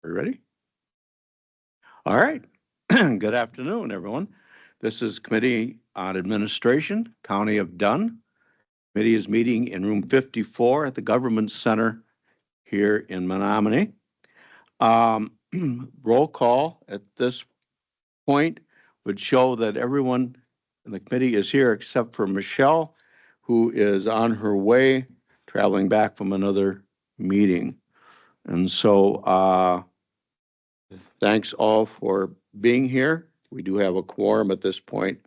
Are you ready? All right. Good afternoon, everyone. This is Committee on Administration, County of Dunn. Committee is meeting in room 54 at the Government Center here in Menominee. Roll call at this point would show that everyone in the committee is here except for Michelle, who is on her way traveling back from another meeting. And so thanks all for being here. We do have a quorum at this point.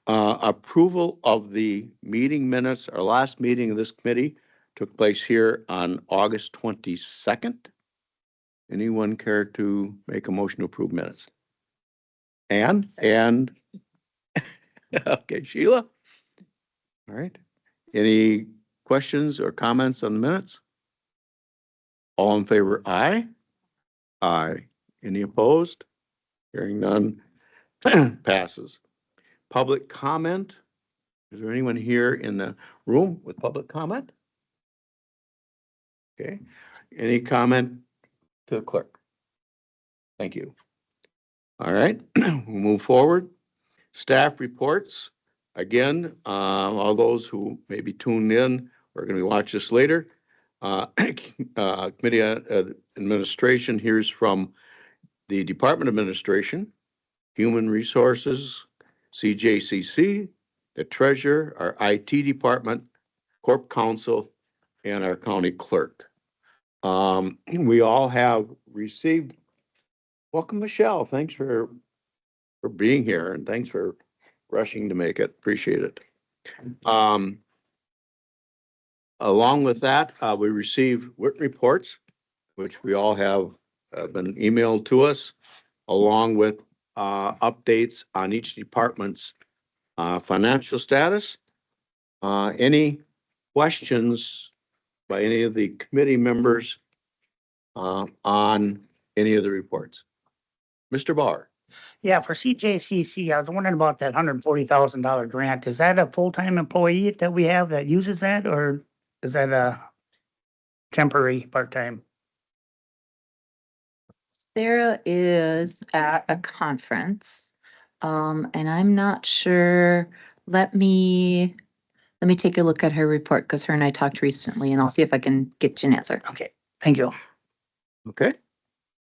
Approval of the meeting minutes. Our last meeting of this committee took place here on August 22nd. Anyone care to make a motion to approve minutes? And okay, Sheila. All right. Any questions or comments on the minutes? All in favor, aye. Aye. Any opposed? Hearing none, passes. Public comment. Is there anyone here in the room with public comment? Okay. Any comment to the clerk? Thank you. All right, we'll move forward. Staff reports. Again, all those who may be tuned in or are going to watch this later. Committee Administration hears from the Department of Administration, Human Resources, CJCC, the Treasurer, our IT Department, Corp Counsel, and our County Clerk. We all have received. Welcome, Michelle. Thanks for being here, and thanks for rushing to make it. Appreciate it. Along with that, we receive written reports, which we all have been emailed to us, along with updates on each department's financial status. Any questions by any of the committee members on any of the reports? Mr. Barr. Yeah, for CJCC, I was wondering about that $140,000 grant. Is that a full-time employee that we have that uses that, or is that a temporary part-time? Sarah is at a conference, and I'm not sure. Let me take a look at her report because her and I talked recently, and I'll see if I can get you an answer. Okay, thank you. Okay.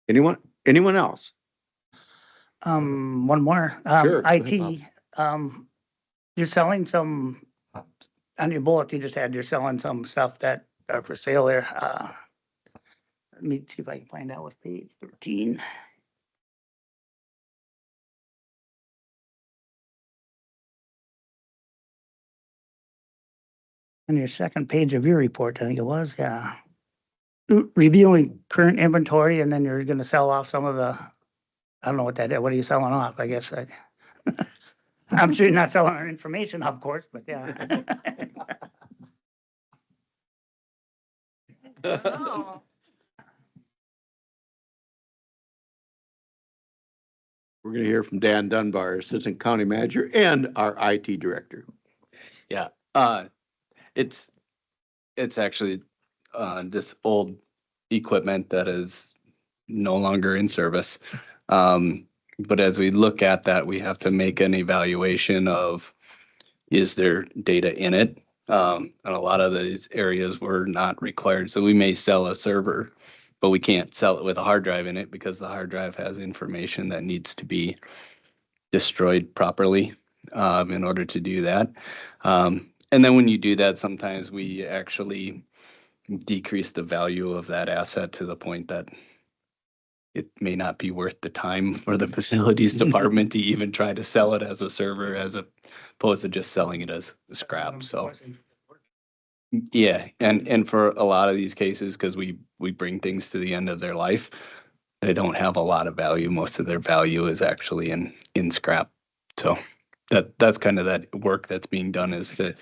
Anyone else? One more. Sure, go ahead, IT, you're selling some, on your bullet you just had, you're selling some stuff that are for sale there. Let me see if I can find out what page 13. On your second page of your report, I think it was, yeah. Reviewing current inventory, and then you're gonna sell off some of the, I don't know what that is. What are you selling off? I guess I'm sure you're not selling our information, of course, but yeah. We're going to hear from Dan Dunbar, Assistant County Manager and our IT Director. Yeah, it's actually this old equipment that is no longer in service. But as we look at that, we have to make an evaluation of, is there data in it? And a lot of these areas were not required. So we may sell a server, but we can't sell it with a hard drive in it because the hard drive has information that needs to be destroyed properly in order to do that. And then when you do that, sometimes we actually decrease the value of that asset to the point that it may not be worth the time for the facilities department to even try to sell it as a server as opposed to just selling it as scrap. So yeah, and for a lot of these cases, because we bring things to the end of their life, they don't have a lot of value. Most of their value is actually in scrap. So that's kind of that work that's being done, is to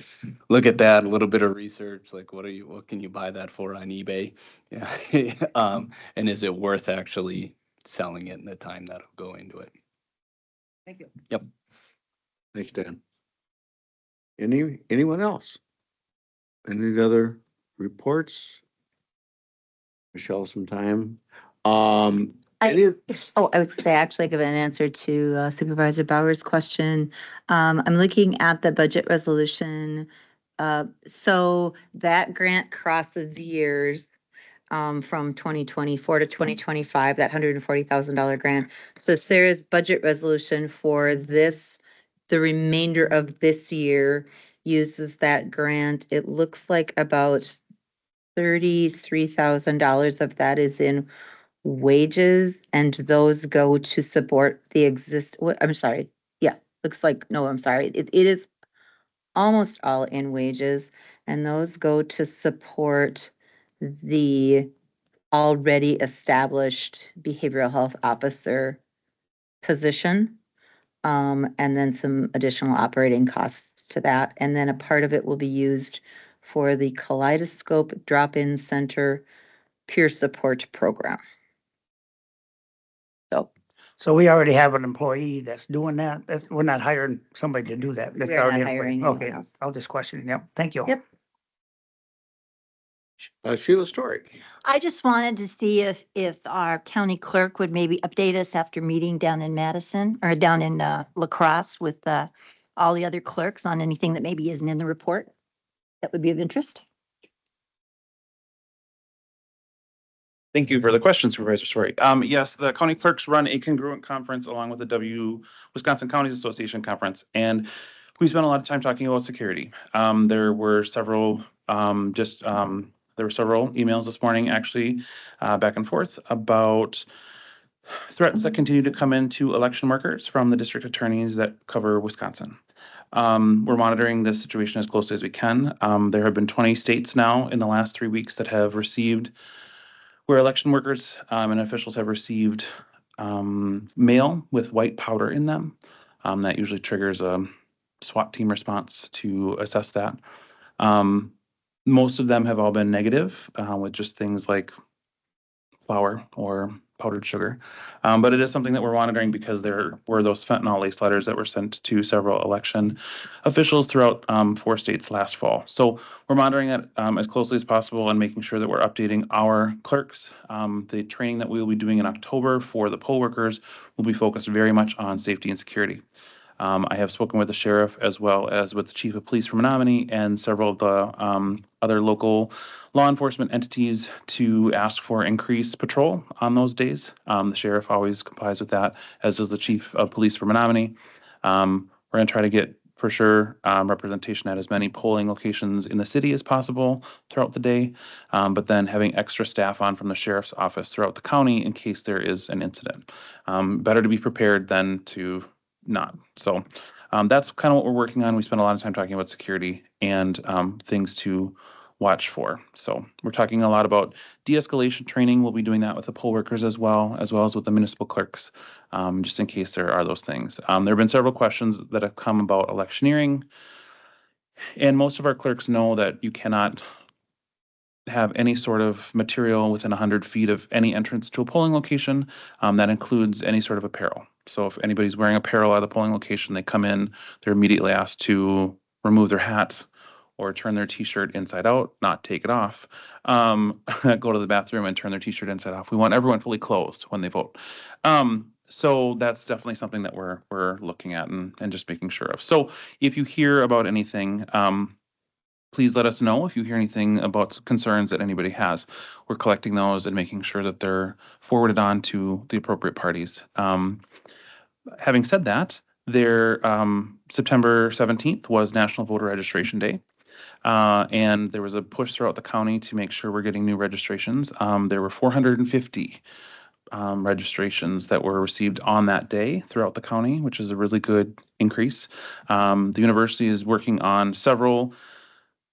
look at that, a little bit of research, like what can you buy that for on eBay? Yeah. And is it worth actually selling it in the time that'll go into it? Thank you. Yep. Thanks, Dan. Anyone else? Any other reports? Michelle, some time. I- Any, Oh, I was gonna say, actually, give an answer to Supervisor Bauer's question. I'm looking at the budget resolution. So that grant crosses years from 2024 to 2025, that $140,000 grant. So Sarah's budget resolution for this, the remainder of this year uses that grant. It looks like about $33,000 of that is in wages, and those go to support the I'm sorry. Yeah, looks like, no, I'm sorry. It is almost all in wages, and those go to support the already established behavioral health officer position. And then some additional operating costs to that. And then a part of it will be used for the Kaleidoscope Drop-In Center Peer Support Program. So So we already have an employee that's doing that. We're not hiring somebody to do that. That's We are not already in place. hiring anyone Okay, else. I'll just question. Yep, thank you. Yep. Sheila Story? I just wanted to see if our county clerk would maybe update us after meeting down in Madison or down in La Crosse with all the other clerks on anything that maybe isn't in the report that would be of interest. Thank you for the question, Supervisor Story. Yes, the county clerks run a congruent conference along with the Wisconsin Counties Association conference, and we spent a lot of time talking about security. There were several emails this morning, actually, back and forth about threats that continue to come into election workers from the district attorneys that cover Wisconsin. We're monitoring this situation as closely as we can. There have been 20 states now in the last 3 weeks that have received, where election workers and officials have received mail with white powder in them. That usually triggers a SWAT team response to assess that. Most of them have all been negative with just things like flour or powdered sugar. But it is something that we're monitoring because there were those fentanyl lace letters that were sent to several election officials throughout 4 states last fall. So we're monitoring it as closely as possible and making sure that we're updating our clerks. The training that we will be doing in October for the poll workers will be focused very much on safety and security. I have spoken with the sheriff as well as with the chief of police from Menominee and several of the other local law enforcement entities to ask for increased patrol on those days. The sheriff always complies with that, as does the chief of police from Menominee. We're going to try to get, for sure, representation at as many polling locations in the city as possible throughout the day, but then having extra staff on from the sheriff's office throughout the county in case there is an incident. Better to be prepared than to not. So that's kind of what we're working on. We spent a lot of time talking about security and things to watch for. So we're talking a lot about de-escalation training. We'll be doing that with the poll workers as well as with the municipal clerks, just in case there are those things. There have been several questions that have come about electioneering, and most of our clerks know that you cannot have any sort of material within 100 feet of any entrance to a polling location. That includes any sort of apparel. So if anybody's wearing apparel at the polling location, they come in, they're immediately asked to remove their hat or turn their t-shirt inside out, not take it off, go to the bathroom and turn their t-shirt inside off. We want everyone fully clothed when they vote. So that's definitely something that we're looking at and just making sure of. So if you hear about anything, please let us know if you hear anything about concerns that anybody has. We're collecting those and making sure that they're forwarded on to the appropriate parties. Having said that, September 17th was National Voter Registration Day. And there was a push throughout the county to make sure we're getting new registrations. There were 450 registrations that were received on that day throughout the county, which is a really good increase. The university is working on several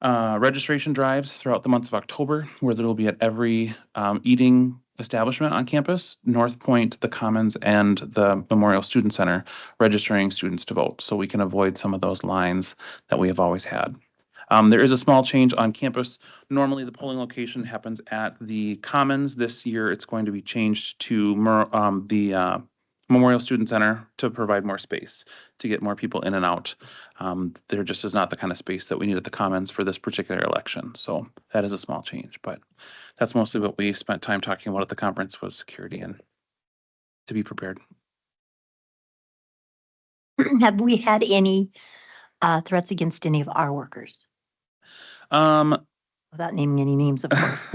registration drives throughout the months of October, where there will be at every eating establishment on campus, North Point, the Commons, and the Memorial Student Center, registering students to vote, so we can avoid some of those lines that we have always had. There is a small change on campus. Normally, the polling location happens at the Commons. This year, it's going to be changed to the Memorial Student Center to provide more space, to get more people in and out. There just is not the kind of space that we need at the Commons for this particular election. So that is a small change, but that's mostly what we spent time talking about at the conference, was security and to be prepared. Have we had any threats against any of our workers? Um, Without naming any names, of course.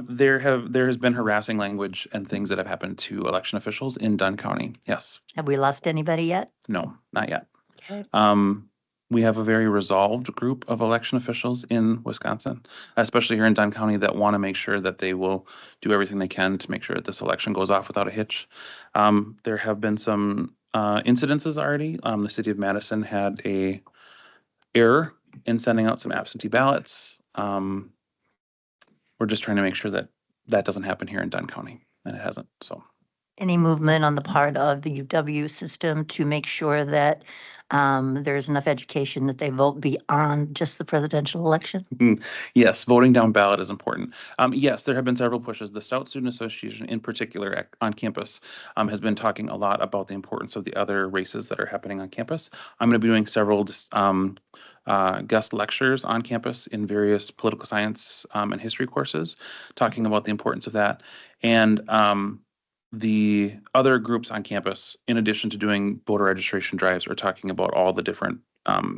there has been harassing language and things that have happened to election officials in Dunn County. Yes. Have we lost anybody yet? No, not yet. Okay. We have a very resolved group of election officials in Wisconsin, especially here in Dunn County, that want to make sure that they will do everything they can to make sure that this election goes off without a hitch. There have been some incidences already. The city of Madison had a error in sending out some absentee ballots. We're just trying to make sure that that doesn't happen here in Dunn County, and it hasn't, so. Any movement on the part of the UW system to make sure that there's enough education that they vote beyond just the presidential election? Yes, voting down ballot is important. Yes, there have been several pushes. The Stout Student Association in particular on campus has been talking a lot about the importance of the other races that are happening on campus. I'm going to be doing several guest lectures on campus in various political science and history courses, talking about the importance of that. And the other groups on campus, in addition to doing voter registration drives, are talking about all the different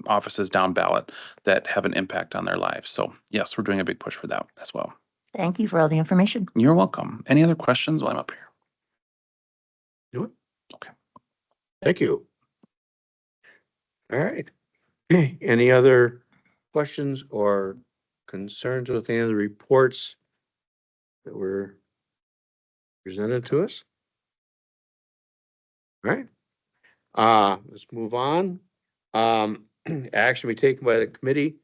offices down ballot that have an impact on their lives. So yes, we're doing a big push for that as well. Thank you for all the information. You're welcome. Any other questions while I'm up here? Thank you. All right. Any other questions or concerns with any of the reports that were presented to us? All right. Let's move on. Action be taken by the committee,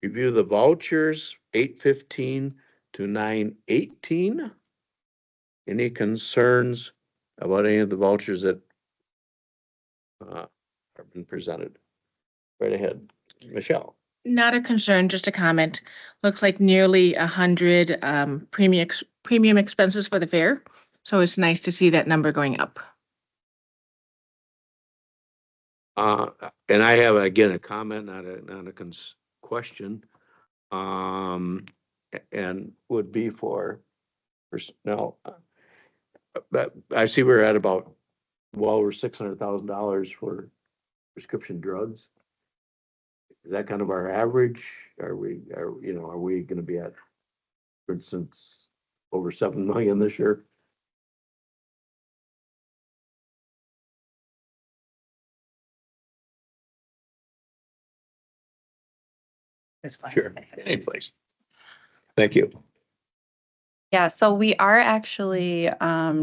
review the vouchers, 8:15 to 9:18. Any concerns about any of the vouchers that have been presented? Right ahead, Michelle. Not a concern, just a comment. Looks like nearly 100 premium expenses for the fair. So it's nice to see that number going up. And I have, again, a comment, not a question. And would be for personnel. But I see we're at about, well, over $600,000 for prescription drugs. Is that kind of our average? Are we gonna be at, for instance, over 7 million this year? It's fine. Sure, any place. Thank you. Yeah, so we are actually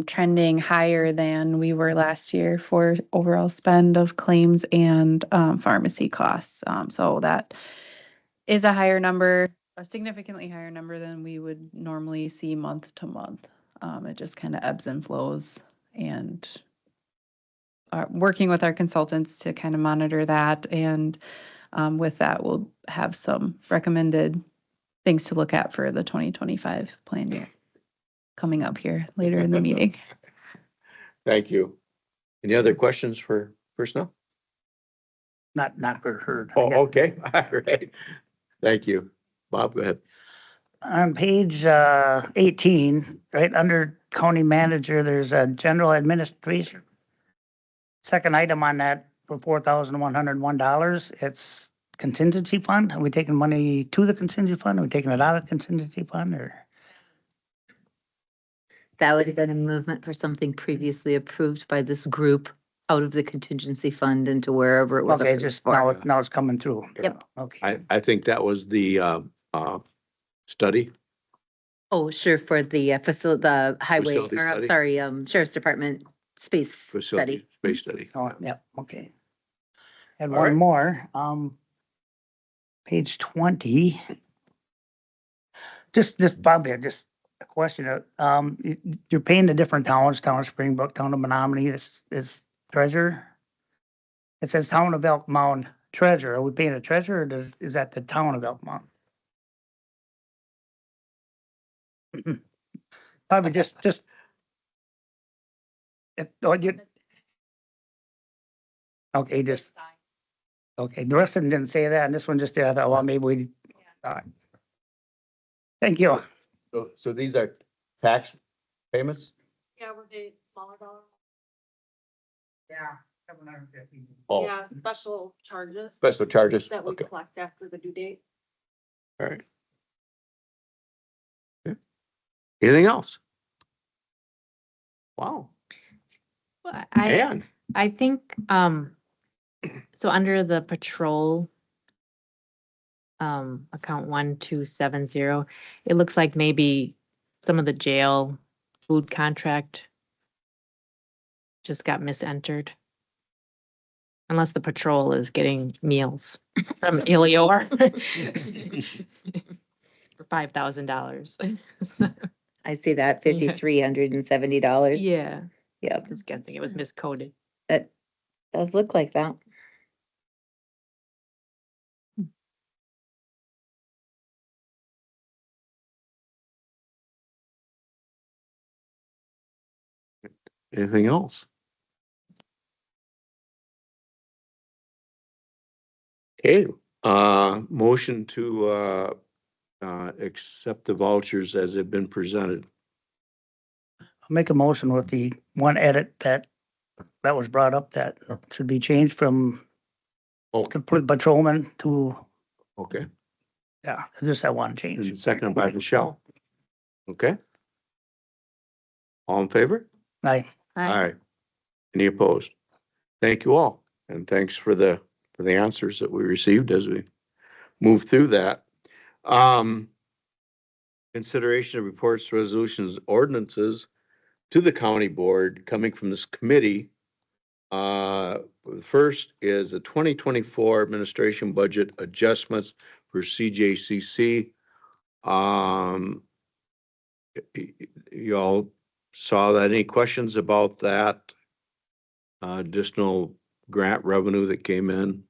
trending higher than we were last year for overall spend of claims and pharmacy costs. So that is a higher number, a significantly higher number than we would normally see month to month. It just kind of ebbs and flows, and working with our consultants to kind of monitor that. And with that, we'll have some recommended things to look at for the 2025 plan year coming up here later in the meeting. Thank you. Any other questions for personnel? Not for her. Oh, okay, all right. Thank you. Bob, go ahead. On page 18, right under county manager, there's a general administration. Second item on that for $4,101, it's contingency fund. Are we taking money to the contingency fund? Are we taking it out of contingency fund, or? That would have been a movement for something previously approved by this group out of the contingency fund into wherever it was. Okay, approved just for. now it's coming through. Yep. Okay. I think that was the study. Oh, sure, for the the highway, Facility or I'm study. sorry, Sheriff's Department space Facility, study. space study. Oh, yep, okay. And All one right. more, page 20. Just Bobby, just a question, you're paying the different towns, town of Springbrook, town of Menominee, is treasurer. It says town of Elk Mound treasurer. Are we paying a treasurer, or is that the town of Elk Mound? Probably just. Okay, just, okay, the rest of them didn't say that, and this one just did, I thought, well, maybe we. all right. Thank you. So these are tax payments? Yeah, were they smaller dollar? Yeah. 750. Oh, Yeah, special charges special charges? that we Okay, collect after the due date. all right. Okay. Anything else? Wow, Well, and, I think, so under the patrol, account 1270, it looks like maybe some of the jail food contract just got misentered. Unless the patrol is getting meals from Ilior for $5,000. I see that, Yeah. $5,370. Yeah, Yeah, just guessing it was miscoded. that does look like that. anything else? Okay, motion to, accept the vouchers as they've been presented. I'll make a motion with the one edit that was brought up that should be changed from Okay, patrolman to, okay, yeah, just that one change. and seconded by Michelle. Okay? All in favor? Aye. Aye. Any opposed? Thank you all, and thanks for the answers that we received as we move through that. Consideration of reports, resolutions, ordinances to the county board coming from this committee. The first is the 2024 administration budget adjustments for CJCC. You all saw that. Any questions about that? Additional grant revenue that came in?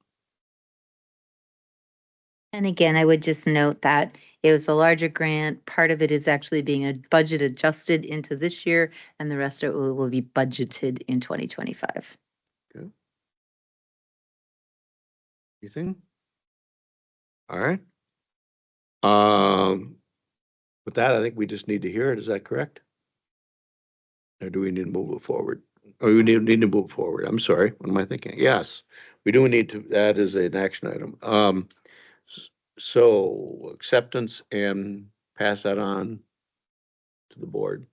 And again, I would just note that it was a larger grant. Part of it is actually being a budget adjusted into this year, and the rest of it will be budgeted in 2025. Anything? All right. With that, I think we just need to hear it. Is that correct? Or do we need to move it forward? Or we need to move forward. I'm sorry. What am I thinking? Yes, we do need to, that is an action item. So acceptance and pass that on to the board.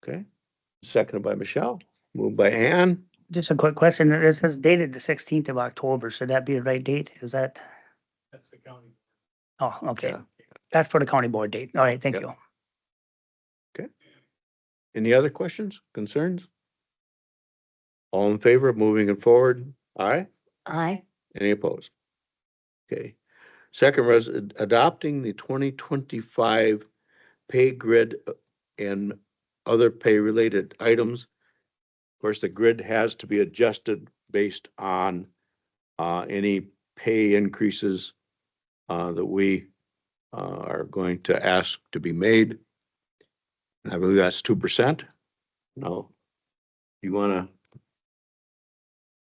Okay. Seconded by Michelle, moved by Ann. Just a quick question. It says dated the 16th of October. Should that be the right date? Is that? That's the county. Oh, okay. Yeah. That's for the county board date. All right, thank Yep. you. Any other questions, concerns? All in favor of moving it forward? Aye. Aye. Any opposed? Okay. Second, adopting the 2025 pay grid and other pay related items. Of course, the grid has to be adjusted based on any pay increases that we are going to ask to be made. And I believe that's 2%. No. You want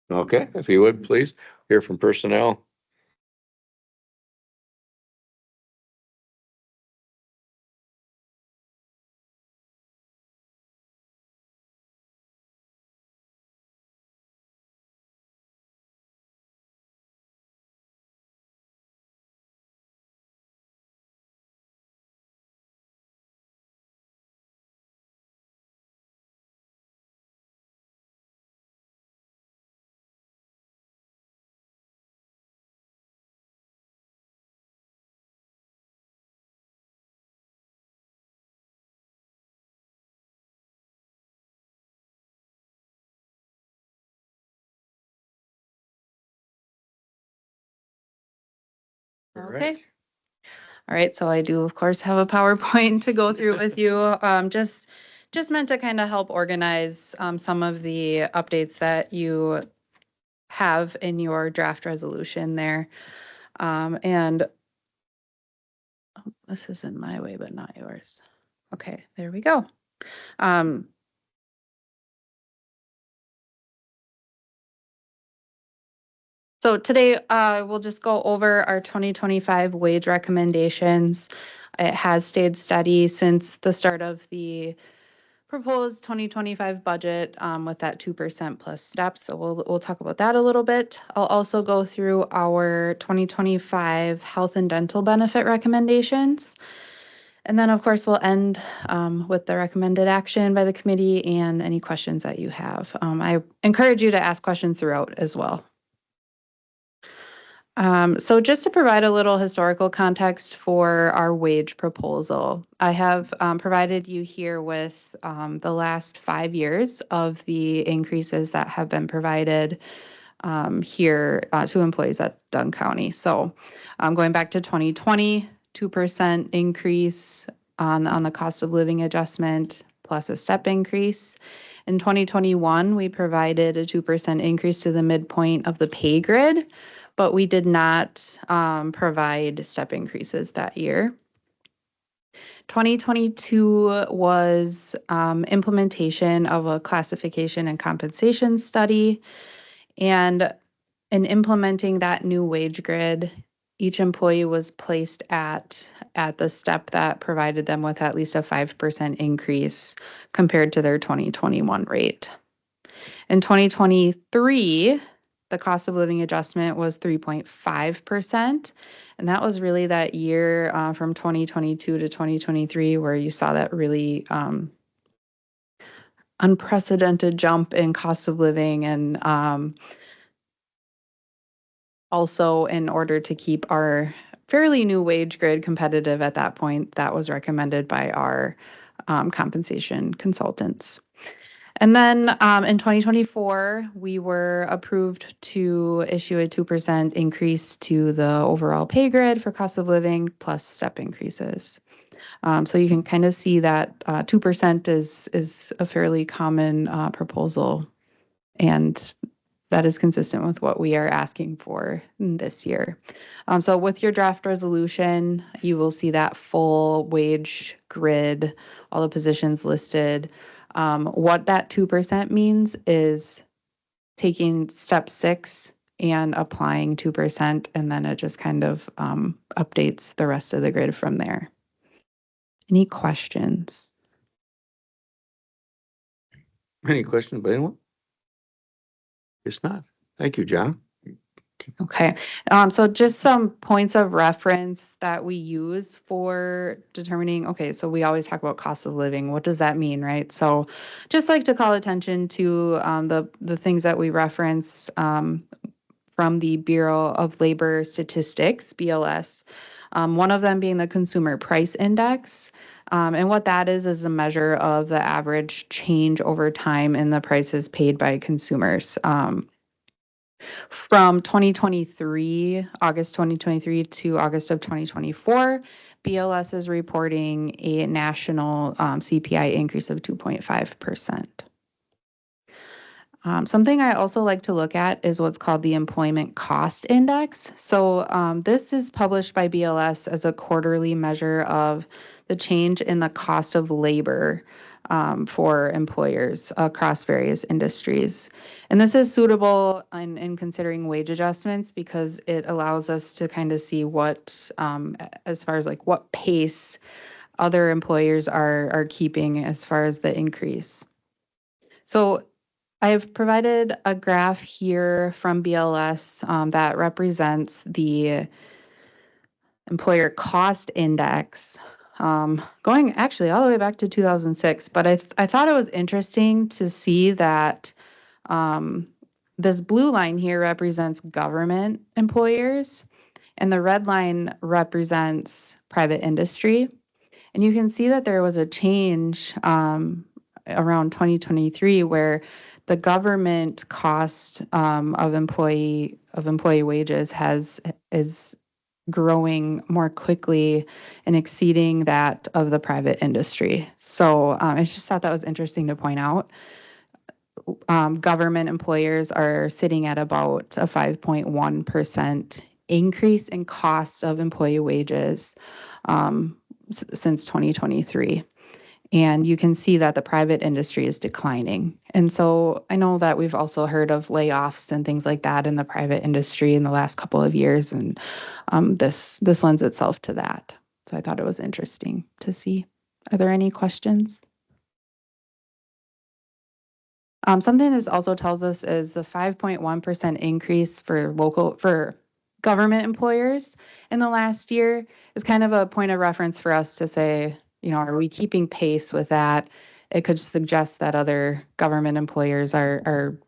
to? Okay, if you would, please, hear from personnel. Okay. All right, so I do, of course, have a PowerPoint to go through with you. Just meant to kind of help organize some of the updates that you have in your draft resolution there. And oh, this is in my way, but not yours. Okay, there we go. So today, we'll just go over our 2025 wage recommendations. It has stayed steady since the start of the proposed 2025 budget, with that 2% plus steps. So we'll talk about that a little bit. I'll also go through our 2025 health and dental benefit recommendations. And then, of course, we'll end with the recommended action by the committee and any questions that you have. I encourage you to ask questions throughout as well. So just to provide a little historical context for our wage proposal, I have provided you here with the last 5 years of the increases that have been provided here to employees at Dunn County. So going back to 2020, 2% increase on the cost of living adjustment plus a step increase. In 2021, we provided a 2% increase to the midpoint of the pay grid, but we did not provide step increases that year. 2022 was implementation of a classification and compensation study. And in implementing that new wage grid, each employee was placed at the step that provided them with at least a 5% increase compared to their 2021 rate. In 2023, the cost of living adjustment was 3.5%. And that was really that year from 2022 to 2023 where you saw that really unprecedented jump in cost of living. And also, in order to keep our fairly new wage grid competitive at that point, that was recommended by our compensation consultants. And then in 2024, we were approved to issue a 2% increase to the overall pay grid for cost of living plus step increases. So you can kind of see that 2% is a fairly common proposal, and that is consistent with what we are asking for this year. So with your draft resolution, you will see that full wage grid, all the positions listed. What that 2% means is taking step 6 and applying 2%, and then it just kind of updates the rest of the grid from there. Any questions? Any questions by anyone? It's not. Thank you, John. Okay, so just some points of reference that we use for determining, okay, so we always talk about cost of living. What does that mean, right? So just like to call attention to the things that we reference from the Bureau of Labor Statistics, BLS, one of them being the Consumer Price Index. And what that is a measure of the average change over time in the prices paid by consumers. From 2023, August 2023 to August of 2024, BLS is reporting a national CPI increase of 2.5%. Something I also like to look at is what's called the Employment Cost Index. So this is published by BLS as a quarterly measure of the change in the cost of labor for employers across various industries. And this is suitable in considering wage adjustments because it allows us to kind of see what, as far as like what pace other employers are keeping as far as the increase. So I've provided a graph here from BLS that represents the employer cost index going actually all the way back to 2006. But I thought it was interesting to see that this blue line here represents government employers and the red line represents private industry. And you can see that there was a change around 2023 where the government cost of employee wages is growing more quickly and exceeding that of the private industry. So I just thought that was interesting to point out. Government employers are sitting at about a 5.1% increase in cost of employee wages since 2023. And you can see that the private industry is declining. And so I know that we've also heard of layoffs and things like that in the private industry in the last couple of years, and this lends itself to that. So I thought it was interesting to see. Are there any questions? Something this also tells us is the 5.1% increase for government employers in the last year is kind of a point of reference for us to say, are we keeping pace with that? It could suggest that other government employers are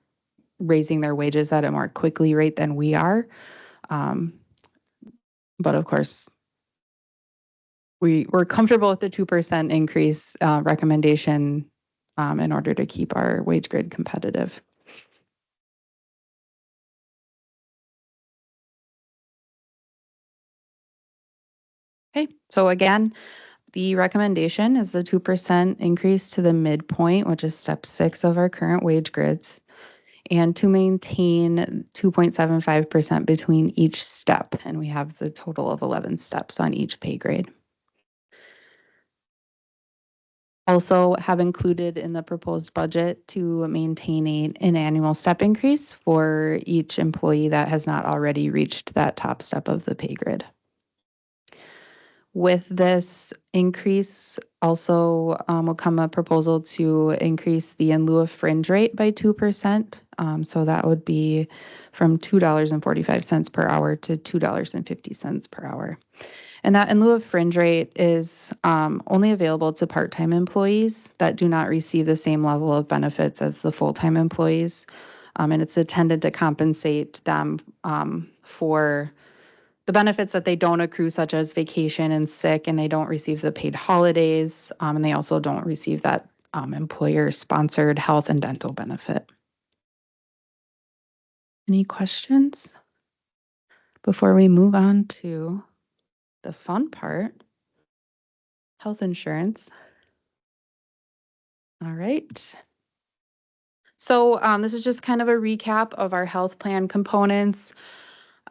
raising their wages at a more quickly rate than we are. But of course, we're comfortable with the 2% increase recommendation in order to keep our wage grid competitive. Okay, so again, the recommendation is the 2% increase to the midpoint, which is step 6 of our current wage grids, and to maintain 2.75% between each step. And we have the total of 11 steps on each pay grade. Also have included in the proposed budget to maintain an annual step increase for each employee that has not already reached that top step of the pay grid. With this increase, also will come a proposal to increase the in lieu of fringe rate by 2%. So that would be from $2.45 per hour to $2.50 per hour. And that in lieu of fringe rate is only available to part-time employees that do not receive the same level of benefits as the full-time employees. And it's intended to compensate them for the benefits that they don't accrue, such as vacation and sick, and they don't receive the paid holidays, and they also don't receive that employer-sponsored health and dental benefit. Any questions before we move on to the fun part, health insurance? All right. So this is just kind of a recap of our health plan components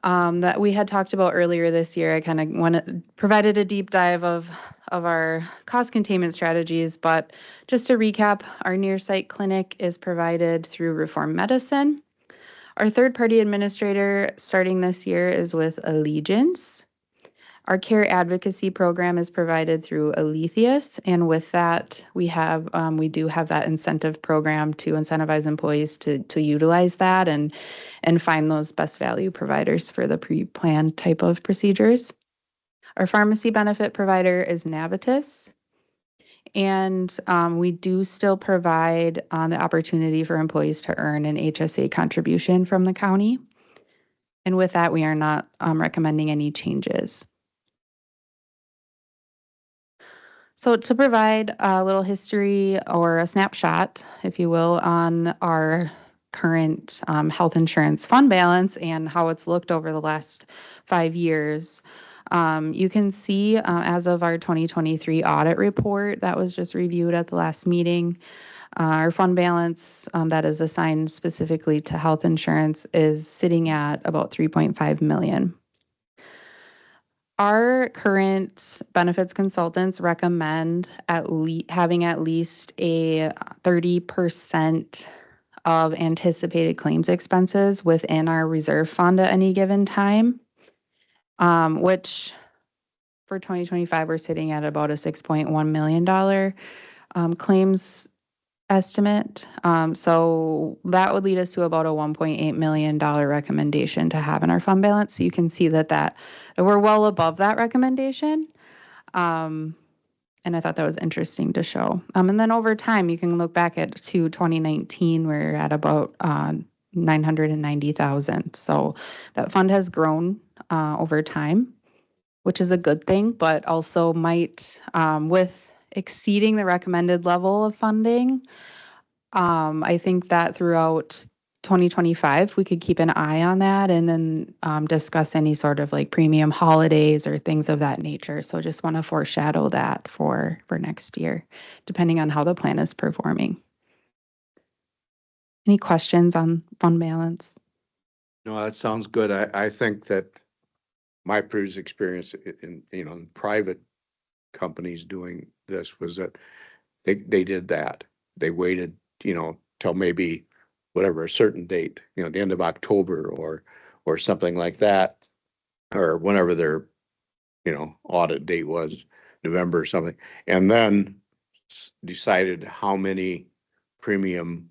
that we had talked about earlier this year. I kind of provided a deep dive of our cost containment strategies, but just to recap, our near site clinic is provided through Reform Medicine. Our third-party administrator starting this year is with Allegiance. Our care advocacy program is provided through Aletheus, and with that, we do have that incentive program to incentivize employees to utilize that and find those best value providers for the pre-planned type of procedures. Our pharmacy benefit provider is Navitus, and we do still provide the opportunity for employees to earn an HSA contribution from the county. And with that, we are not recommending any changes. So to provide a little history or a snapshot, if you will, on our current health insurance fund balance and how it's looked over the last 5 years, you can see as of our 2023 audit report that was just reviewed at the last meeting, our fund balance that is assigned specifically to health insurance is sitting at about $3.5 million. Our current benefits consultants recommend having at least a 30% of anticipated claims expenses within our reserve fund at any given time, which for 2025, we're sitting at about a $6.1 million claims estimate. So that would lead us to about a $1.8 million recommendation to have in our fund balance. So you can see that we're well above that recommendation. And I thought that was interesting to show. And then over time, you can look back to 2019, we're at about 990,000. So that fund has grown over time, which is a good thing, but also might, with exceeding the recommended level of funding, I think that throughout 2025, we could keep an eye on that and then discuss any sort of like premium holidays or things of that nature. So just want to foreshadow that for next year, depending on how the plan is performing. Any questions on fund balance? No, that sounds good. I think that my previous experience in private companies doing this was that they did that. They waited, till maybe whatever, a certain date, the end of October or something like that, or whenever their, audit date was, November or something, and then decided how many premium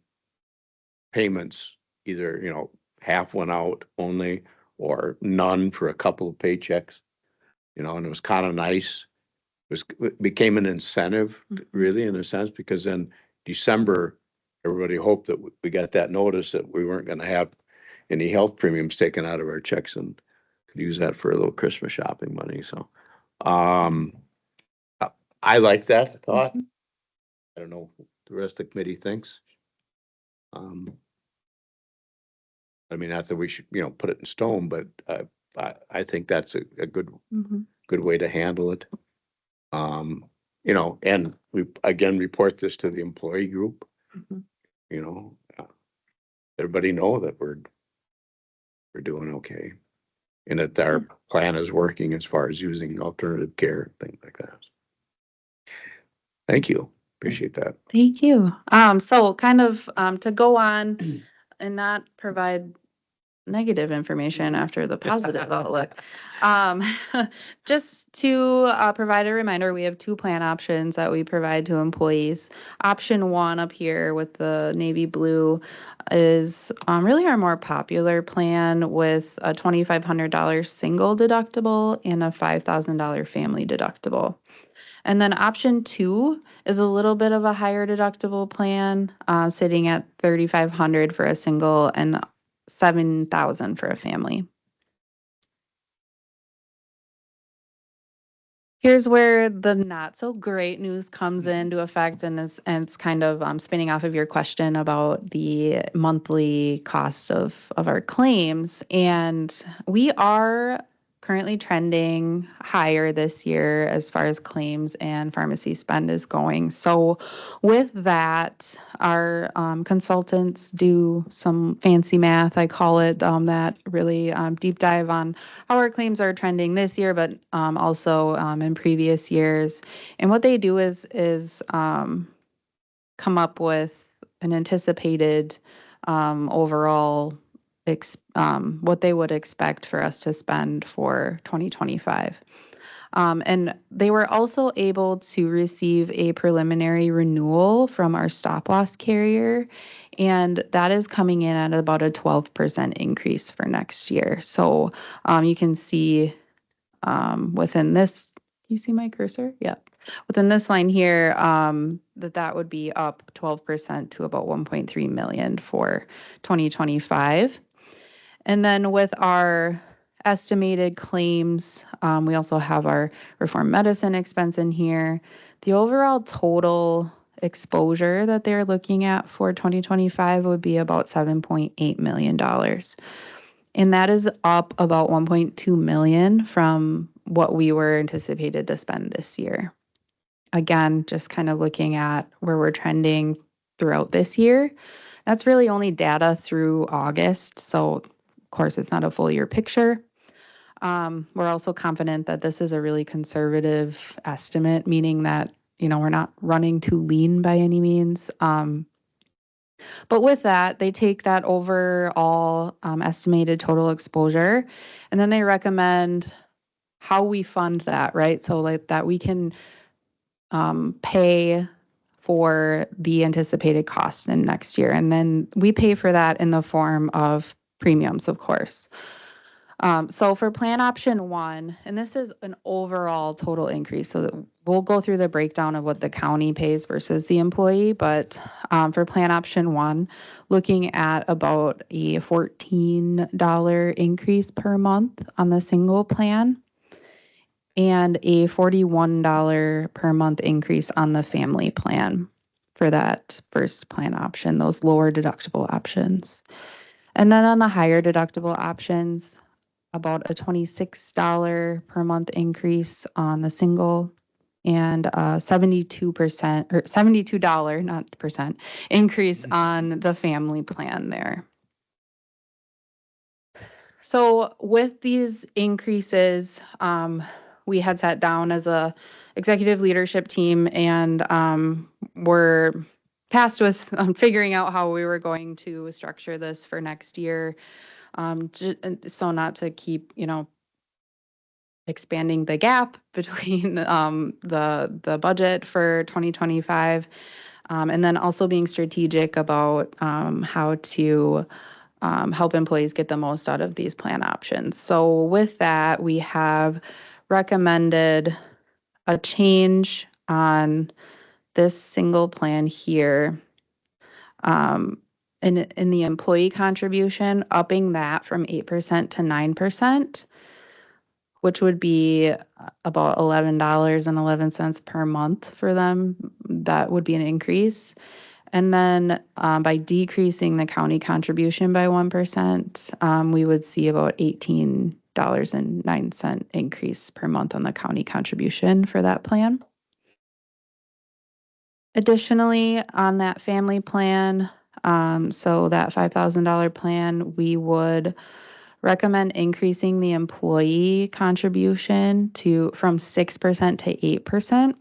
payments, either, half went out only or none for a couple of paychecks, and it was kind of nice. It became an incentive, really, in a sense, because then December, everybody hoped that we got that notice that we weren't going to have any health premiums taken out of our checks and could use that for a little Christmas shopping money. So, um, I like that thought. I don't know what the rest of the committee thinks. I mean, not that we should, put it in stone, but I think that's a good way to handle it. And we again report this to the employee group. Everybody know that we're doing okay, and that our plan is working as far as using alternative care, things like that. Thank you, appreciate that. Thank you. So kind of, to go on and not provide negative information after the positive outlook. Um, just to provide a reminder, we have 2 plan options that we provide to employees. Option 1 up here with the navy blue is really our more popular plan with a $2,500 single deductible and a $5,000 family deductible. And then option 2 is a little bit of a higher deductible plan, sitting at $3,500 for a single and $7,000 for a family. Here's where the not so great news comes into effect, and it's kind of spinning off of your question about the monthly cost of our claims. And we are currently trending higher this year as far as claims and pharmacy spend is going. So with that, our consultants do some fancy math, I call it, that really deep dive on how our claims are trending this year, but also in previous years. And what they do is come up with an anticipated overall what they would expect for us to spend for 2025. And they were also able to receive a preliminary renewal from our stop loss carrier, and that is coming in at about a 12% increase for next year. So you can see within this, you see my cursor? Yeah. Within this line here, that would be up 12% to about 1.3 million for 2025. And then with our estimated claims, we also have our reform medicine expense in here. The overall total exposure that they're looking at for 2025 would be about $7.8 million. And that is up about 1.2 million from what we were anticipated to spend this year. Again, just kind of looking at where we're trending throughout this year. That's really only data through August. So of course, it's not a full year picture. We're also confident that this is a really conservative estimate, meaning that, we're not running too lean by any means. But with that, they take that overall estimated total exposure, and then they recommend how we fund that, right? So like that we can pay for the anticipated cost in next year. And then we pay for that in the form of premiums, of course. So for plan option 1, and this is an overall total increase, so that we'll go through the breakdown of what the county pays versus the employee, but for plan option 1, looking at about a $14 increase per month on the single plan and a $41 per month increase on the family plan for that first plan option, those lower deductible options. And then on the higher deductible options, about a $26 per month increase on the single and 72% or $72, not percent, increase on the family plan there. So with these increases, we had sat down as a executive leadership team and were tasked with figuring out how we were going to structure this for next year. So not to keep, expanding the gap between the budget for 2025, and then also being strategic about how to help employees get the most out of these plan options. So with that, we have recommended a change on this single plan here. In the employee contribution, upping that from 8% to 9%, which would be about $11.11 per month for them. That would be an increase. And then by decreasing the county contribution by 1%, we would see about $18.09 increase per month on the county contribution for that plan. Additionally, on that family plan, so that $5,000 plan, we would recommend increasing the employee contribution from 6% to 8%.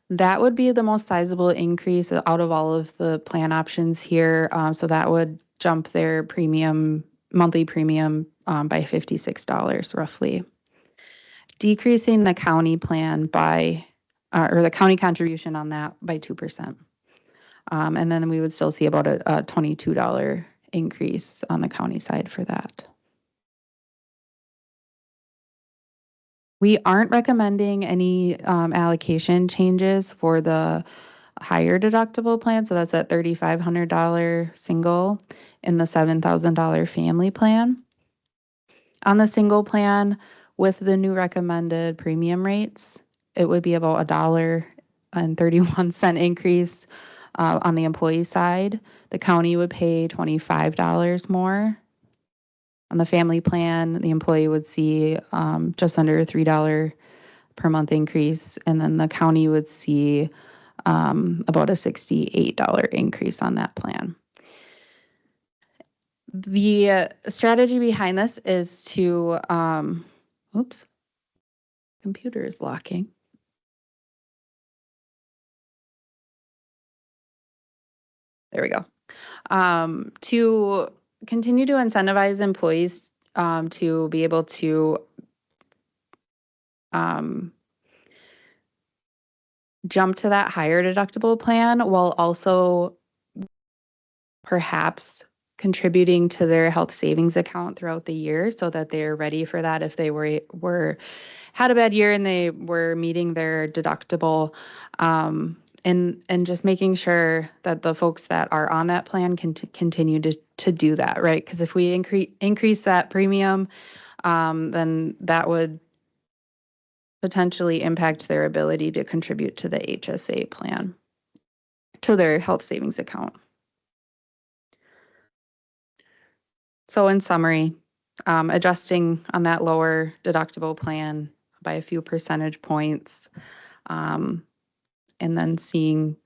That would be the most sizable increase out of all of the plan options here. So that would jump their monthly premium by $56 roughly. Decreasing the county plan or the county contribution on that by 2%. And then we would still see about a $22 increase on the county side for that. We aren't recommending any allocation changes for the higher deductible plan. So that's at $3,500 single in the $7,000 family plan. On the single plan, with the new recommended premium rates, it would be about $1.31 increase on the employee side. The county would pay $25 more. On the family plan, the employee would see just under a $3 per month increase, and then the county would see about a $68 increase on that plan. The strategy behind this is to, oops, computer is locking. There we go. To continue to incentivize employees to be able to jump to that higher deductible plan while also perhaps contributing to their health savings account throughout the year so that they're ready for that if they had a bad year and they were meeting their deductible. And just making sure that the folks that are on that plan can continue to do that, right? Because if we increase that premium, then that would potentially impact their ability to contribute to the HSA plan, to their health savings account. So in summary, adjusting on that lower deductible plan by a few percentage points, and then seeing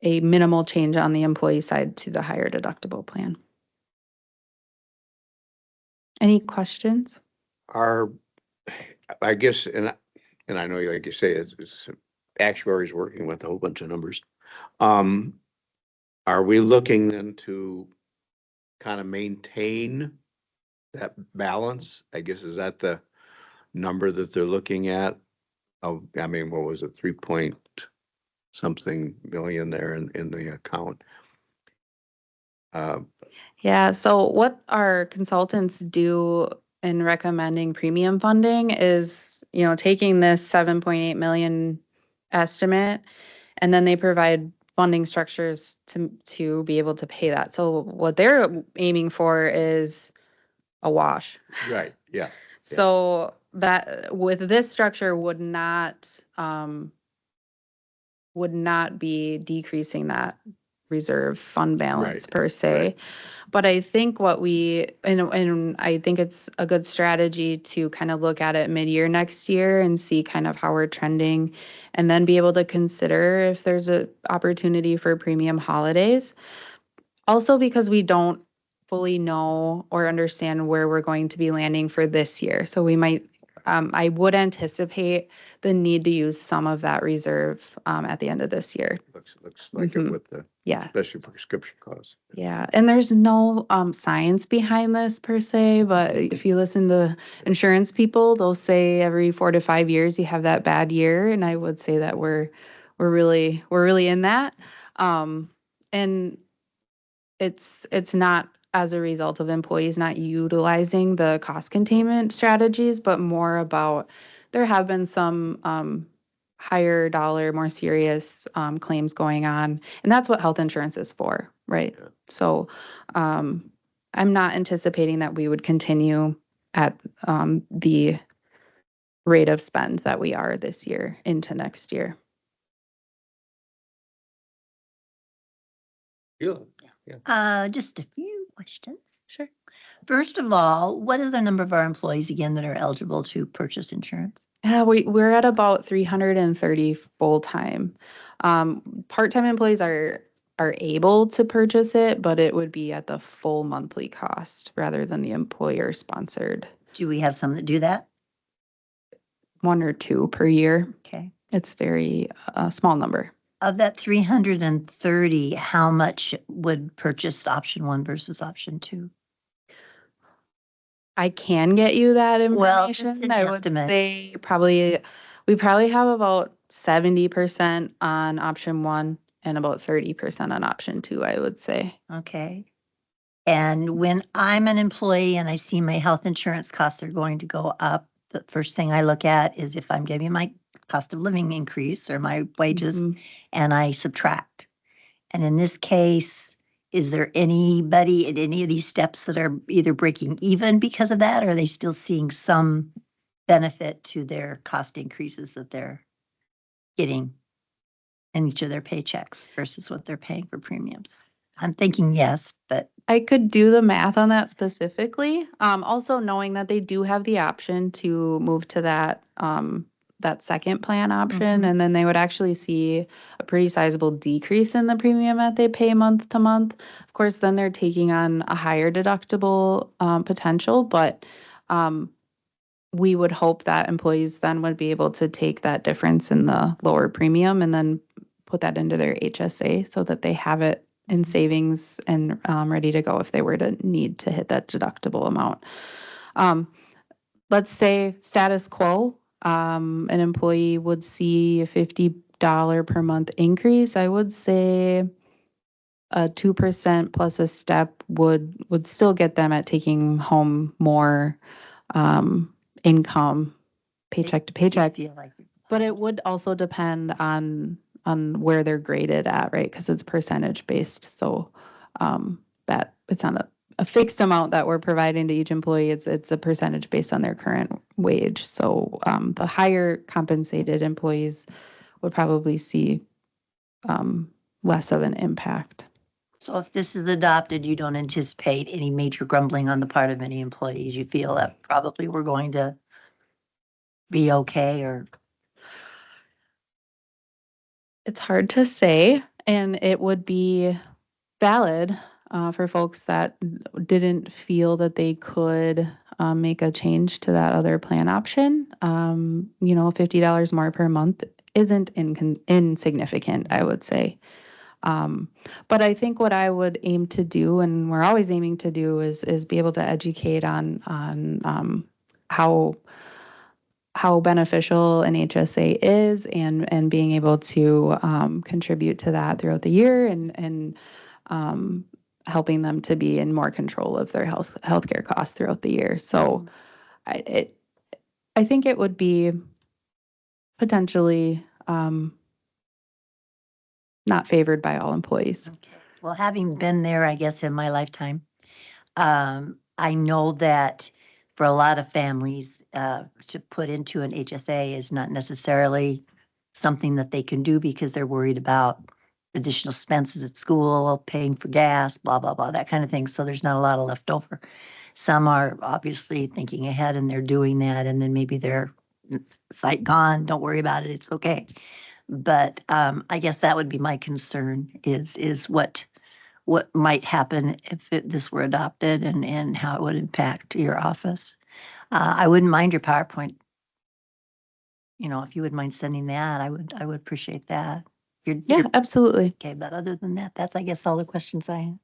a minimal change on the employee side to the higher deductible plan. Any questions? I guess, and I know, like you say, it's actuaries working with a whole bunch of numbers. Are we looking then to kind of maintain that balance? I guess, is that the number that they're looking at? Oh, I mean, what was it, 3 something million there in the account? Yeah, so what our consultants do in recommending premium funding is, taking this 7.8 million estimate, and then they provide funding structures to be able to pay that. So what they're aiming for is a wash. Right, yeah. So that with this structure would not be decreasing that reserve fund balance per se. Right. But I think and I think it's a good strategy to kind of look at it mid-year next year and see kind of how we're trending, and then be able to consider if there's an opportunity for premium holidays. Also, because we don't fully know or understand where we're going to be landing for this year. So we might I would anticipate the need to use some of that reserve at the end of this year. Looks like it Mhm. with the, Yeah. especially for prescription costs. Yeah, and there's no science behind this per se, but if you listen to insurance people, they'll say every 4 to 5 years you have that bad year, and I would say that we're really in that. And it's not as a result of employees not utilizing the cost containment strategies, but more about there have been some higher dollar, more serious claims going on, and that's what health insurance is for, right? Yeah. So I'm not anticipating that we would continue at the rate of spend that we are this year into next year. Just a few questions. Sure. First of all, what is the number of our employees again that are eligible to purchase insurance? Yeah, we're at about 330 full-time. Part-time employees are able to purchase it, but it would be at the full monthly cost rather than the employer-sponsored Do we have some that do that? 1 or 2 per year. Okay. It's very small number. Of that 330, how much would purchase option 1 versus option 2? I can get you that Well, just information. an I would estimate. say we probably have about 70% on option 1 and about 30% on option 2, I would say. Okay. And when I'm an employee and I see my health insurance costs are going to go up, the first thing I look at is if I'm getting my cost of living increase or my wages, Mhm. and I subtract. And in this case, is there anybody at any of these steps that are either breaking even because of that, or are they still seeing some benefit to their cost increases that they're getting in each of their paychecks versus what they're paying for premiums? I'm thinking yes, but I could do the math on that specifically. Also knowing that they do have the option to move to that second plan option, Mhm. and then they would actually see a pretty sizable decrease in the premium that they pay month to month. Of course, then they're taking on a higher deductible potential, but we would hope that employees then would be able to take that difference in the lower premium and then put that into their HSA so that they have it in savings and ready to go if they were to need to hit that deductible amount. Let's say status quo, an employee would see a $50 per month increase. I would say a 2% plus a step would still get them at taking home more income paycheck to I paycheck. feel like But it would also depend on where they're graded at, right? Because it's percentage based. So that it's not a fixed amount that we're providing to each employee. It's a percentage based on their current wage. So the higher compensated employees would probably see less of an impact. So if this is adopted, you don't anticipate any major grumbling on the part of any employees? You feel that probably we're going to be okay, or? It's hard to say, and it would be valid for folks that didn't feel that they could make a change to that other plan option. $50 more per month isn't insignificant, I would say. But I think what I would aim to do, and we're always aiming to do, is be able to educate on how beneficial an HSA is, and being able to contribute to that throughout the year, and helping them to be in more control of their healthcare costs throughout the year. So I think it would be potentially not favored by all employees. Okay. Well, having been there, I guess, in my lifetime, I know that for a lot of families, to put into an HSA is not necessarily something that they can do because they're worried about additional expenses at school, paying for gas, blah, blah, blah, that kind of thing. So there's not a lot of left over. Some are obviously thinking ahead and they're doing that, and then maybe they're sight gone, don't worry about it, it's okay. But I guess that would be my concern is what might happen if this were adopted, and how it would impact your office. I wouldn't mind your PowerPoint if you would mind sending that, I would appreciate that. Yeah, absolutely. Okay, but other than that, that's, I guess, all the questions I have.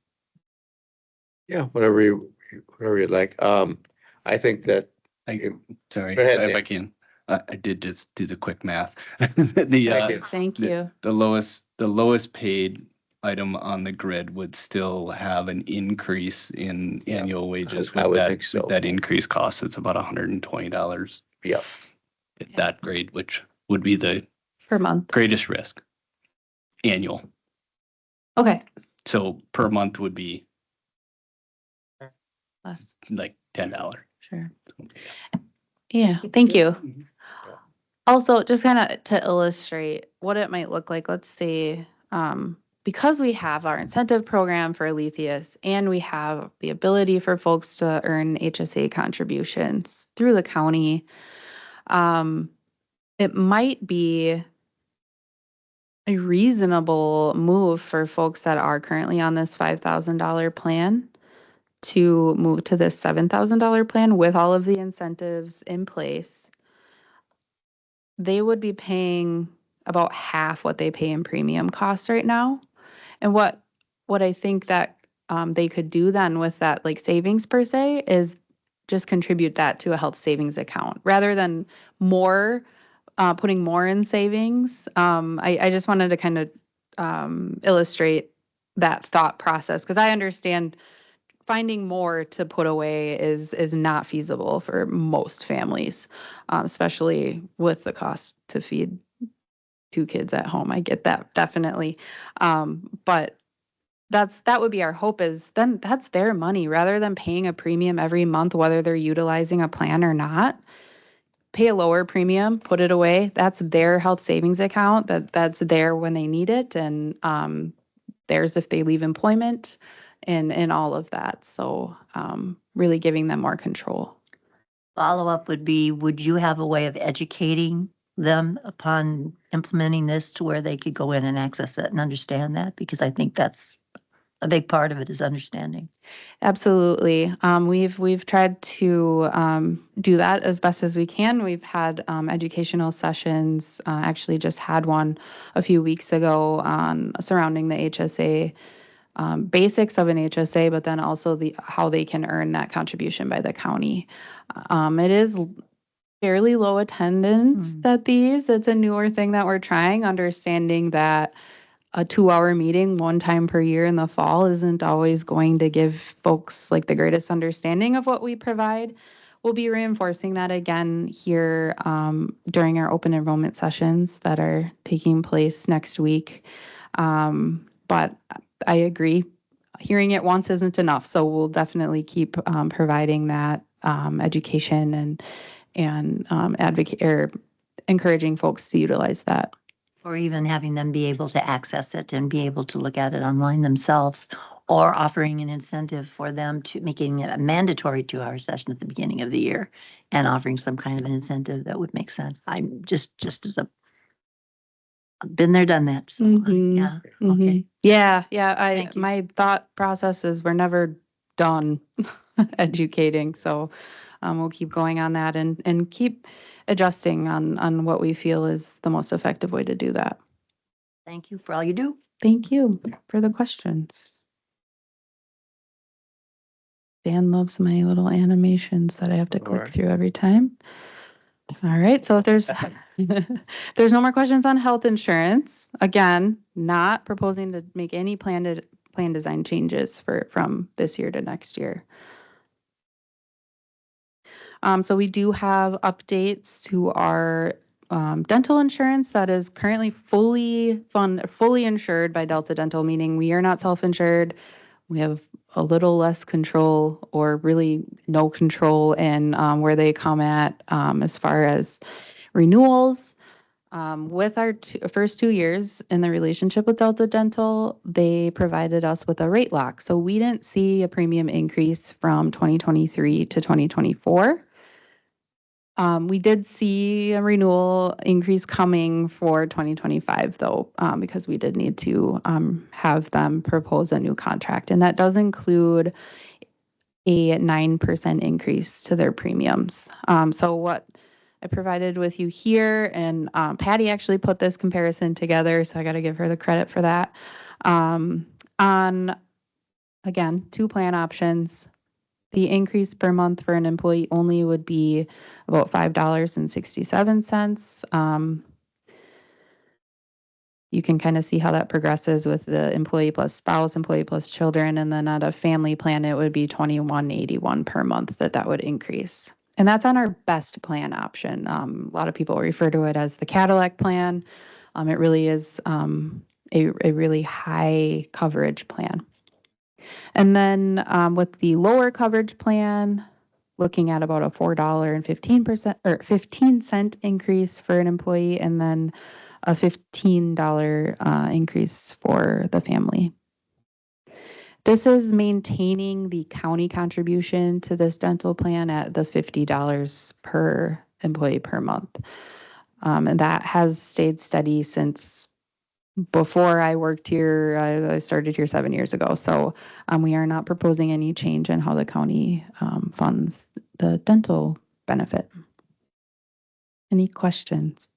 Yeah, whatever you'd like. I think that, Sorry, Go ahead, if I Dan. can, I did just do the quick math. The, Thank you. Thank the- you. the lowest paid item on the grid would still have an increase in Yeah, annual wages I with would that, think so. with that increased cost. It's about $120 yeah, at that grade, which would be the Per month. greatest risk annual. Okay. So per month would be Less. like $10. Sure. Yeah, thank you. Yeah. Also, just kind of to illustrate what it might look like, let's say, because we have our incentive program for Alethius and we have the ability for folks to earn HSA contributions through the county, it might be a reasonable move for folks that are currently on this $5,000 plan to move to this $7,000 plan with all of the incentives in place. They would be paying about half what they pay in premium costs right now. And what I think that they could do then with that like savings per se is just contribute that to a health savings account rather than more putting more in savings. I just wanted to kind of illustrate that thought process because I understand finding more to put away is not feasible for most families, especially with the cost to feed 2 kids at home. I get that definitely, but that would be our hope is then that's their money rather than paying a premium every month whether they're utilizing a plan or not. Pay a lower premium, put it away. That's their health savings account. That's there when they need it, and theirs if they leave employment, and all of that. So really giving them more control. Follow-up would be, would you have a way of educating them upon implementing this to where they could go in and access it and understand that? Because I think that's a big part of it is understanding. Absolutely. We've tried to do that as best as we can. We've had educational sessions. Actually, just had one a few weeks ago on surrounding the HSA, basics of an HSA, but then also how they can earn that contribution by the county. It is fairly low attendance at these. It's a newer thing that we're trying, understanding that a 2-hour meeting one time per year in the fall isn't always going to give folks like the greatest understanding of what we provide. We'll be reinforcing that again here during our open enrollment sessions that are taking place next week. But I agree, hearing it once isn't enough. So we'll definitely keep providing that education and advocate or encouraging folks to utilize that. Or even having them be able to access it and be able to look at it online themselves, or offering an incentive for them to making it a mandatory 2-hour session at the beginning of the year and offering some kind of an incentive that would make sense. I'm just as I've been there, done that. So, yeah. Okay. Yeah. Thank you. My thought process is we're never done educating. So we'll keep going on that and keep adjusting on what we feel is the most effective way to do that. Thank you for all you do. Thank you for the questions. Dan loves my little animations that I have to click right. through every time. All right, so if there's no more questions on health insurance, again, not proposing to make any plan design changes from this year to next year. So we do have updates to our dental insurance that is currently fully insured by Delta Dental, meaning we are not self-insured. We have a little less control or really no control in where they come at as far as renewals. With our first 2 years in the relationship with Delta Dental, they provided us with a rate lock. So we didn't see a premium increase from 2023 to 2024. We did see a renewal increase coming for 2025 though, because we did need to have them propose a new contract. And that does include a 9% increase to their premiums. So what I provided with you here, and Patty actually put this comparison together, so I got to give her the credit for that. On, again, 2 plan options, the increase per month for an employee only would be about $5.67. You can kind of see how that progresses with the employee plus spouse, employee plus children, and then at a family plan, it would be $21.81 per month that would increase. And that's on our best plan option. A lot of people refer to it as the Cadillac plan. It really is a really high coverage plan. And then with the lower coverage plan, looking at about a $4.15 or 15-cent increase for an employee, and then a $15 increase for the family. This is maintaining the county contribution to this dental plan at the $50 per employee per month. And that has stayed steady since before I worked here. I started here 7 years ago. So we are not proposing any change in how the county funds the dental benefit. Any questions?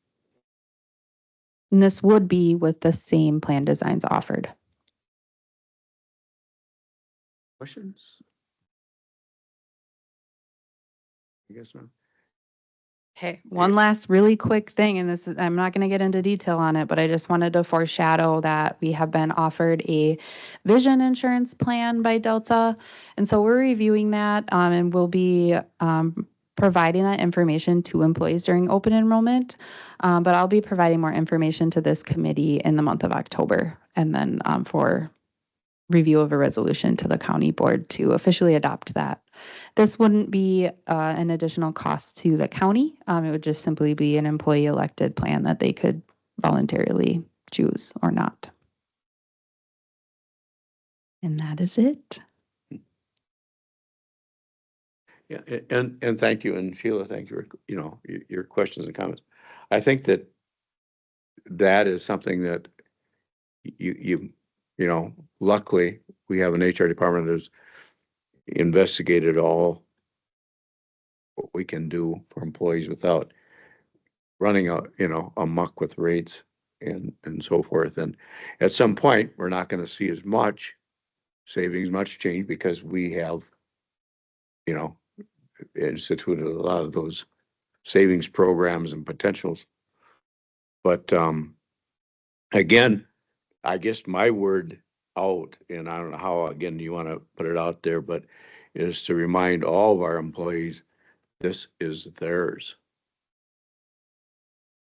And this would be with the same plan designs offered. Questions? I guess not. Okay, one last really quick thing, and this is, I'm not going to get into detail on it, but I just wanted to foreshadow that we have been offered a vision insurance plan by Delta. And so we're reviewing that and we'll be providing that information to employees during open enrollment. But I'll be providing more information to this committee in the month of October, and then for review of a resolution to the county board to officially adopt that. This wouldn't be an additional cost to the county. It would just simply be an employee elected plan that they could voluntarily choose or not. And that is it. Yeah, and thank you, and Sheila, thank you for, your questions and comments. I think that is something that you luckily we have an HR department that's investigated all what we can do for employees without running amok with rates and so forth. And at some point, we're not going to see as much savings, much change, because we have, instituted a lot of those savings programs and potentials. But again, I guess my word out, and I don't know how, again, you want to put it out there, but is to remind all of our employees, this is theirs.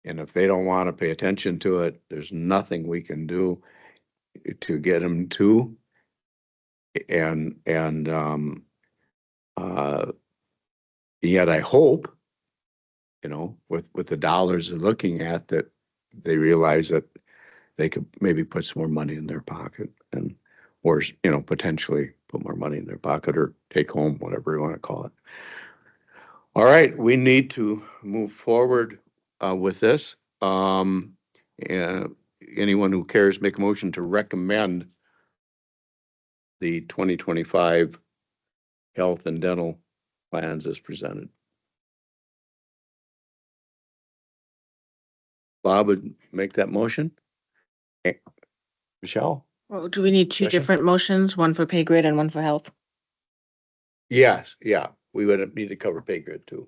And if they don't want to pay attention to it, there's nothing we can do to get them to. And yet I hope, with the dollars they're looking at, that they realize that they could maybe put some more money in their pocket, or potentially put more money in their pocket, or take home, whatever you want to call it. All right, we need to move forward with this. Anyone who cares, make a motion to recommend the 2025 health and dental plans as presented. Bob would make that motion. Michelle? Well, do we need two Discussion? different motions, one for pay grade and one for health? Yes, yeah, we would need to cover pay grid too.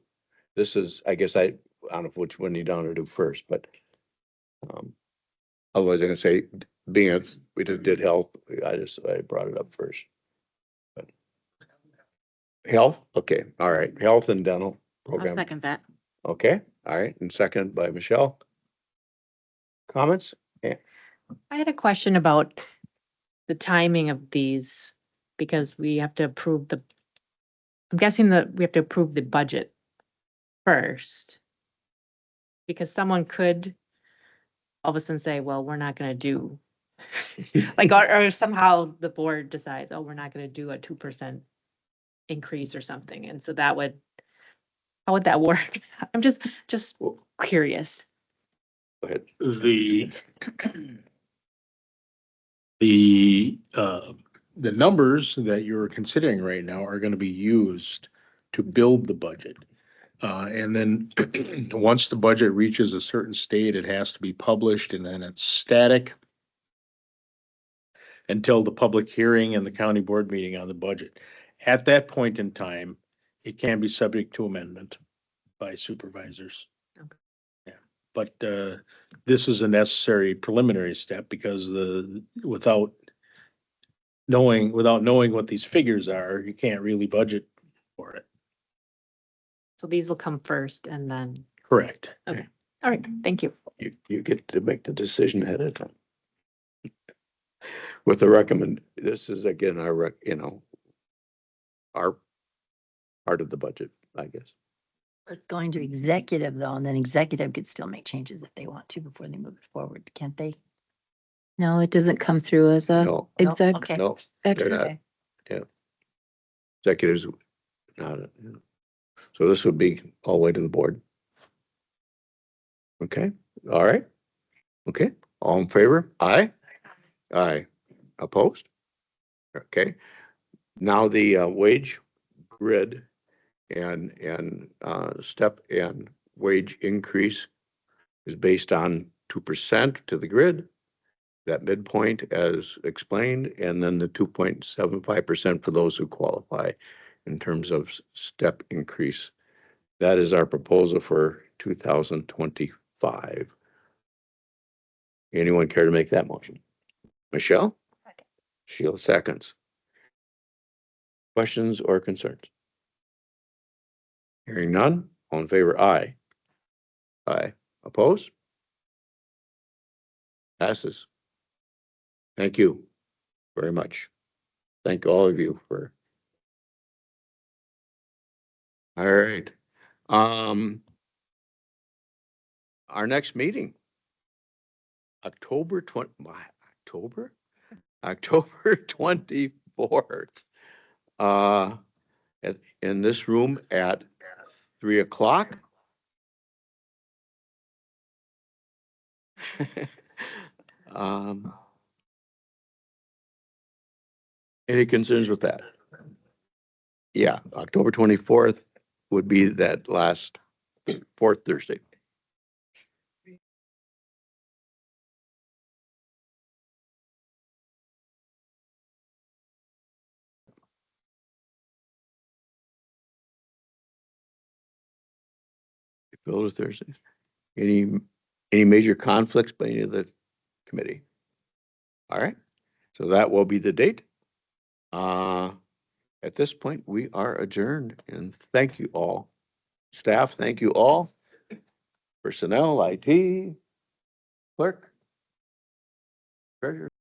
This is, I guess, I don't know which one you want to do first, but otherwise I'm gonna say, being as we just did health, I brought it up first. But health, okay, all right, health and dental I'll program, second that. okay, all right, and second by Michelle. Comments? I had a question about the timing of these, because we have to approve I'm guessing that we have to approve the budget first. Because someone could all of a sudden say, well, we're not gonna do, like, or somehow the board decides, oh, we're not gonna do a 2% increase or something, and so how would that work? I'm just curious. Go ahead. The numbers that you're considering right now are going to be used to build the budget. And then, once the budget reaches a certain state, it has to be published and then it's static until the public hearing and the county board meeting on the budget. At that point in time, it can be subject to amendment by supervisors. Okay. Yeah, but, this is a necessary preliminary step because without knowing what these figures are, you can't really budget for it. So these will come first and then, Correct. okay. All right, thank you. You get to make the decision ahead of time. With the this is again, our our part of the budget, I guess. It's going to executive though, and then executive could still make changes if they want to before they move it forward, can't they? No, it doesn't come through as a No, exec. Okay. no, they're not. Okay. Executives, not, so this would be all the way to the board. Okay, all right. Okay, all in favor? Aye. Aye. Opposed? Okay, now the wage grid and step and wage increase is based on 2% to the grid, that midpoint as explained, and then the 2.75% for those who qualify in terms of step increase. That is our proposal for 2025. Anyone care to make that motion? Michelle? Second. Sheila seconds. Questions or concerns? Hearing none, all in favor, aye. Aye. Opposed? Passes. Thank you very much. Thank all of you for. All right. Our next meeting, October 24th. In this room at 3:00. Any concerns with that? Yeah, October 24th would be that last fourth Thursday. Those Thursdays. Any major conflicts by any of the committee? All right, so that will be the date. At this point, we are adjourned and thank you all. Staff, thank you all. Personnel, IT, clerk, treasurer.